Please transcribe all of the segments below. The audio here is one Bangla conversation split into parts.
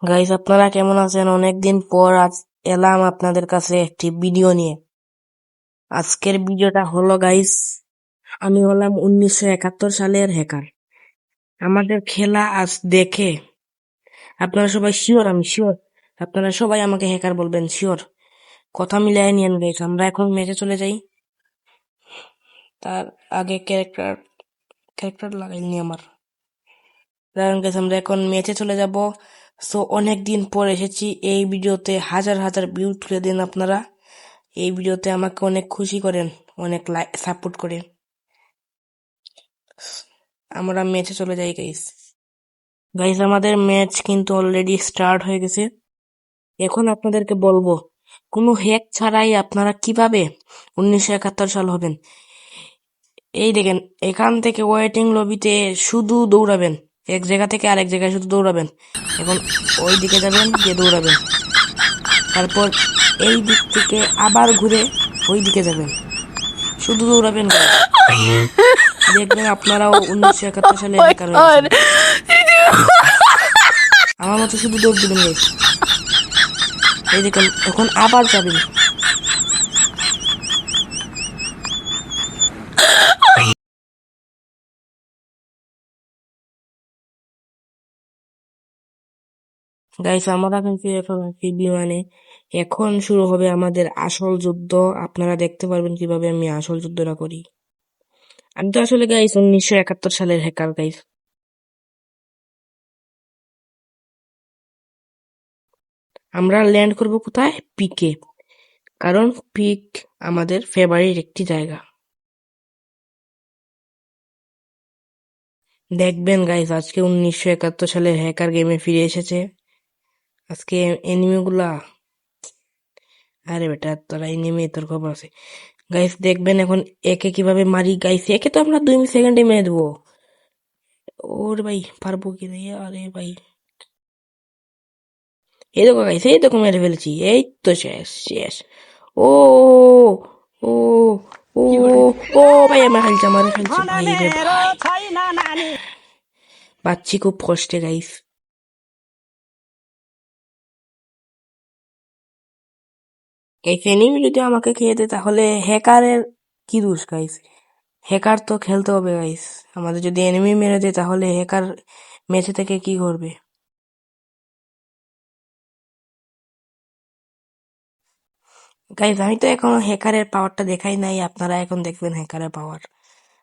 গাইস, আপনারা কেমন আছেন? অনেকদিন পর আজ এলাম আপনাদের কাছে একটি ভিডিও নিয়ে। আজকের ভিডিওটা হলো গাইস, আমি হলাম 1971 সালের হ্যাকার। আমাদের খেলা আজ দেখে আপনারা সবাই শিওর, আমি শিওর আপনারা সবাই আমাকে হ্যাকার বলবেন, শিওর। কথা মিলাই নিয়েন গাইস, আমরা এখন ম্যাচে চলে যাই। তার আগে ক্যারেক্টার লাগাইনি আমার। কারণ গাইস, আমরা এখন ম্যাচে চলে যাব। সো অনেকদিন পর এসেছি এই ভিডিওতে, হাজার হাজার ভিউ তুলে দেন আপনারা। এই ভিডিওতে আমাকে অনেক খুশি করেন, অনেক সাপোর্ট করেন। আমরা ম্যাচে চলে যাই গাইস। গাইস, আমাদের ম্যাচ কিন্তু অলরেডি স্টার্ট হয়ে গেছে। এখন আপনাদেরকে বলবো, কোনো হ্যাক ছাড়াই আপনারা কিভাবে 1971 সাল হবেন। এই দেখেন, এখান থেকে ওয়েটিং লবিতে শুধু দৌড়াবেন, এক জায়গা থেকে আরেক জায়গায় শুধু দৌড়াবেন। এখন ওই দিকে যাবেন, গিয়ে দৌড়াবেন। তারপর এই দিক থেকে আবার ঘুরে ওই দিকে যাবেন, শুধু দৌড়াবেন। দেখবেন আপনারাও 1971 সালে হ্যাকার হয়েছেন। আমার মতো শুধু দৌড় দিবেন গাইস। এই দেখুন, এখন আবার যাবেন। গাইস, আমরা কিন্তু এখন বিমানে, এখন শুরু হবে আমাদের আসল যুদ্ধ। আপনারা দেখতে পারবেন কিভাবে আমি আসল যুদ্ধটা করি। আমি তো আসলে গাইস 1971 সালের হ্যাকার গাইস। আমরা ল্যান্ড করব কোথায়? পিকে। কারণ পিক আমাদের ফেভারিট একটি জায়গা। দেখবেন গাইস, আজকে 1971 সালের হ্যাকার গেমে ফিরে এসেছে। আজকে এনিমিগুলা, আরে বেটা তোরা এনিমি, তোর খবর আছে। গাইস দেখবেন এখন একে কিভাবে মারি গাইস। একে তো আমরা 2 সেকেন্ডে মেরে দেবো। ওরে ভাই, পারবো কি রে? আরে ভাই, এই দেখো গাইস, এই দেখো মেরে ফেলেছি। এই তো শেষ শেষ। ও ও ও ও ভাই, আমার ফেলছে ভাই রে ভাই। পাচ্ছি খুব কষ্টে গাইস। গাইস, এনিমি যদি আমাকে খেয়ে দেয় তাহলে হ্যাকারের কি দোষ গাইস? হ্যাকার তো খেলতে হবে গাইস। আমাদের যদি এনিমি মেরে দেয় তাহলে হ্যাকার ম্যাচে থেকে কি করবে? গাইস, আমি তো এখনো হ্যাকারের পাওয়ারটা দেখাই নাই, আপনারা এখন দেখবেন হ্যাকারের পাওয়ার।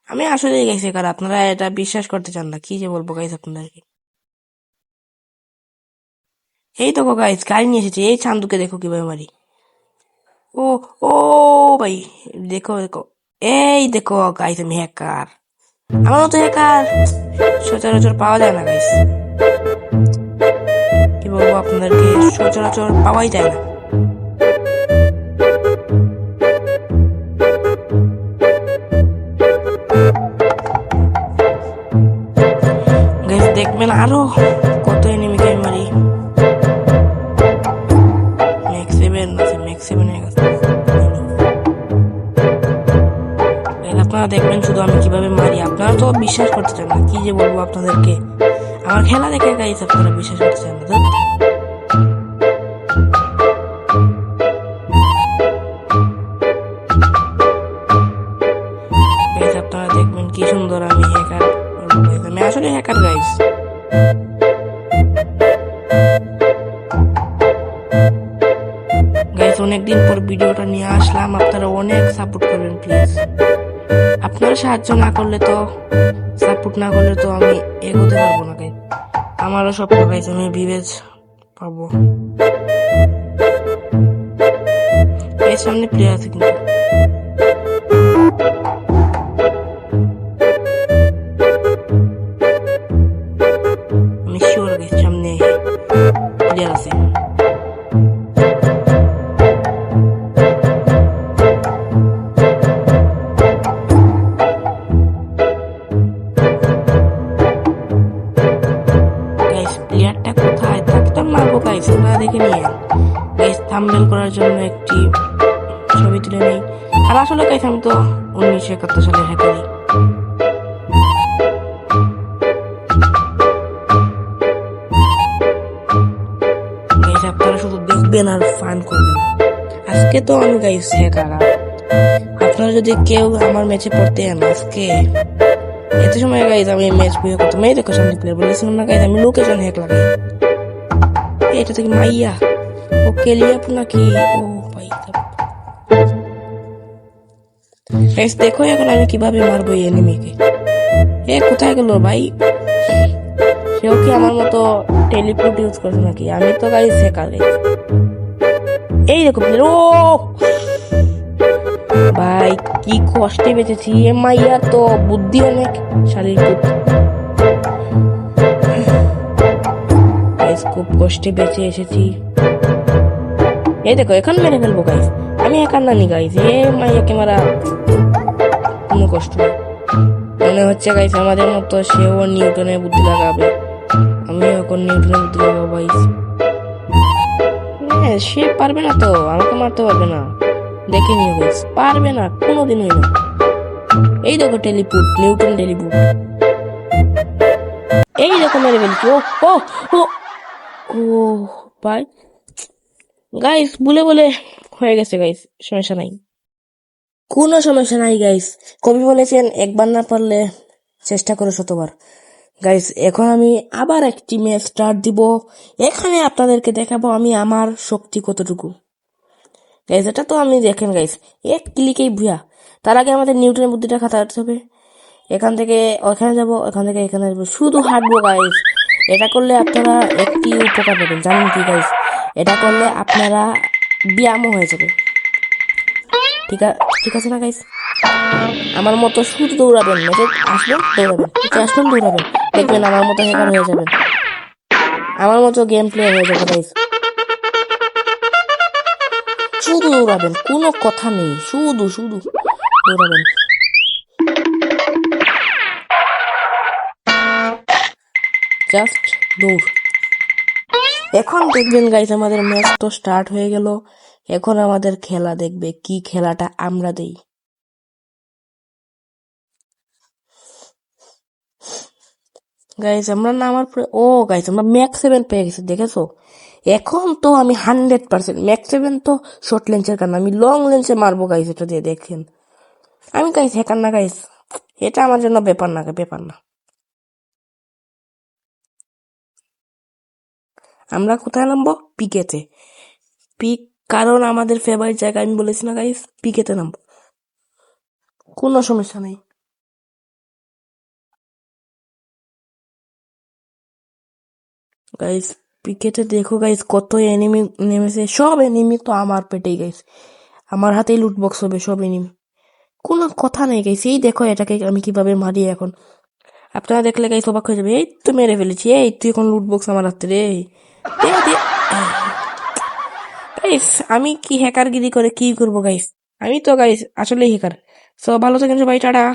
আমি আসলে গাইস হ্যাকার, আপনারা এটা বিশ্বাস করতে চান না, কি যে বলবো গাইস আপনাদেরকে। এই দেখো গাইস, গাড়ি নিয়ে এসেছি, এই চান্দুকে দেখো কিভাবে মারি। ও ও ভাই, দেখো দেখো, এই দেখো গাইস, আমি হ্যাকার। আমার মতো হ্যাকার সচরাচর পাওয়া যায় না গাইস। কি বলবো আপনাদেরকে, সচরাচর পাওয়াই যায় না। গাইস দেখবেন আরো কত এনিমিকে আমি মারি। ম্যাক্স 7 আছে, ম্যাক্স 7 হয়ে গেছে। আপনারা দেখবেন শুধু আমি কিভাবে মারি। আপনারা তো বিশ্বাস করতে চান না, কি যে বলবো আপনাদেরকে। আমার খেলা দেখে গাইস আপনারা বিশ্বাস করতে চান না। গাইস আপনারা দেখবেন কি সুন্দর আমি হ্যাকার। আমি আসলে হ্যাকার গাইস। গাইস, অনেকদিন পর ভিডিওটা নিয়ে আসলাম, আপনারা অনেক সাপোর্ট করবেন প্লিজ। আপনারা সাহায্য না করলে তো, সাপোর্ট না করলে তো আমি এগোতে পারবো না গাইস। আমারও স্বপ্ন গাইস, আমি বিবেজ পাবো। এর সামনে প্লেয়ার আছে কিন্তু। আমি শিওর গাইস, সামনে প্লেয়ার আছে। প্লেয়ারটা কোথায়? তাকে তো মারবো গাইস, আপনারা দেখে নিয়ে গাইস। থাম্বনেল করার জন্য একটি ছবি তুলে নেই। আর আসলে গাইস আমি তো 1971 সালের হ্যাকারই। দেখবেন আর ফান করবেন। আজকে তো আমি গাইস হ্যাকার, আপনারা যদি কেউ আমার ম্যাচে পড়তেন আজকে এত সময় গাইস আমি ম্যাচ বুঝে করতাম। এই দেখো সামনে প্লেয়ার বলেছিলাম না গাইস, আমি লোকেশন হ্যাক লাগাই। এটা থেকে মাইয়া ও কেলিয়াপ নাকি? ও ভাই গাইস দেখো এখন আমি কিভাবে মারবো এই এনিমিকে। এ কোথায় গেল ভাই? সেও কি আমার মতো টেলিপোর্ট ইউজ করছে নাকি? আমি তো গাইস হ্যাকার গাইস। এই দেখো প্লেয়ার, ও ভাই কি কষ্টে বেঁচেছি। এ মাইয়া তো বুদ্ধি অনেক, শালীর পুত। গাইস খুব কষ্টে বেঁচে এসেছি। এই দেখো এখন মেরে ফেলবো গাইস। আমি একার নানি গাইস, এ মাইয়াকে মারা কোনো কষ্ট নেই। মনে হচ্ছে গাইস আমাদের মতো সেও নিউটনের বুদ্ধি লাগাবে, আমি এখন নিউটনের বুদ্ধি লাগাবো গাইস। সে পারবে না তো, আমাকে মারতে পারবে না, দেখে নিও গাইস, পারবে না কোনোদিনই না। এই দেখো টেলিপুট, নিউটন টেলিপুট। এই দেখো মেরে ফেলছি। ও ও ও ও ভাই গাইস বলে বলে হয়ে গেছে গাইস, সমস্যা নাই, কোনো সমস্যা নাই গাইস। কবি বলেছেন একবার না পারলে চেষ্টা করো শতবার। গাইস এখন আমি আবার একটি ম্যাচ স্টার্ট দিব, এখানে আপনাদেরকে দেখাবো আমি আমার শক্তি কতটুকু। গাইস এটা তো আমি দেখেন গাইস এক ক্লিকেই ভুয়া। তার আগে আমাদের নিউটনের বুদ্ধিটা খাটাতে হবে। এখান থেকে ওখানে যাব, এখান থেকে এখানে যাবো, শুধু হাঁটবো গাইস। এটা করলে আপনারা একটি উপকার পাবেন, জানেন কি গাইস? এটা করলে আপনারা ব্যায়ামও হয়ে যাবে। ঠিক আছে না গাইস? আমার মতো শুধু দৌড়াবেন, মেসেজ আসবেন দৌড়াবেন, আসবেন দৌড়াবেন, দেখবেন আমার মতো হ্যাকার হয়ে যাবেন, আমার মতো গেম প্লে হয়ে যাবে গাইস। শুধু দৌড়াবেন, কোনো কথা নেই, শুধু শুধু দৌড়াবেন। জাস্ট দৌড়। এখন দেখবেন গাইস আমাদের ম্যাচ তো স্টার্ট হয়ে গেল। এখন আমাদের খেলা দেখবে, কি খেলাটা আমরা দেই। গাইস আমরা না আমার ও গাইস আমরা ম্যাক্স 7 পেয়ে গেছি, দেখেছো? এখন তো আমি 100% ম্যাক্স 7 তো শর্ট লেন্সের কারণে আমি লং লেন্সে মারবো গাইস, এটা দিয়ে দেখেন। আমি গাইস হ্যাকার না গাইস, এটা আমার জন্য ব্যাপার না, ব্যাপার না। আমরা কোথায় নামবো? পিকেতে। পিক, কারণ আমাদের ফেভারিট জায়গা, আমি বলেছি না গাইস পিকেতে নামবো, কোনো সমস্যা নেই। গাইস পিকেতে দেখো গাইস কত এনিমি নেমেছে, সব এনিমি তো আমার পেটেই গাইস, আমার হাতেই লুট বক্স হবে সব এনিমি, কোনো কথা নেই গাইস। এই দেখো এটাকে আমি কিভাবে মারি এখন, আপনারা দেখলে গাইস অবাক হয়ে যাবে। এই তো মেরে ফেলেছি, এই তুই এখন লুট বক্স আমার হাতে রে। গাইস আমি কি হ্যাকারগিরি করে কি করবো গাইস, আমি তো গাইস আসলেই হ্যাকার। সো ভালো থাকেন সবাই, টাটা।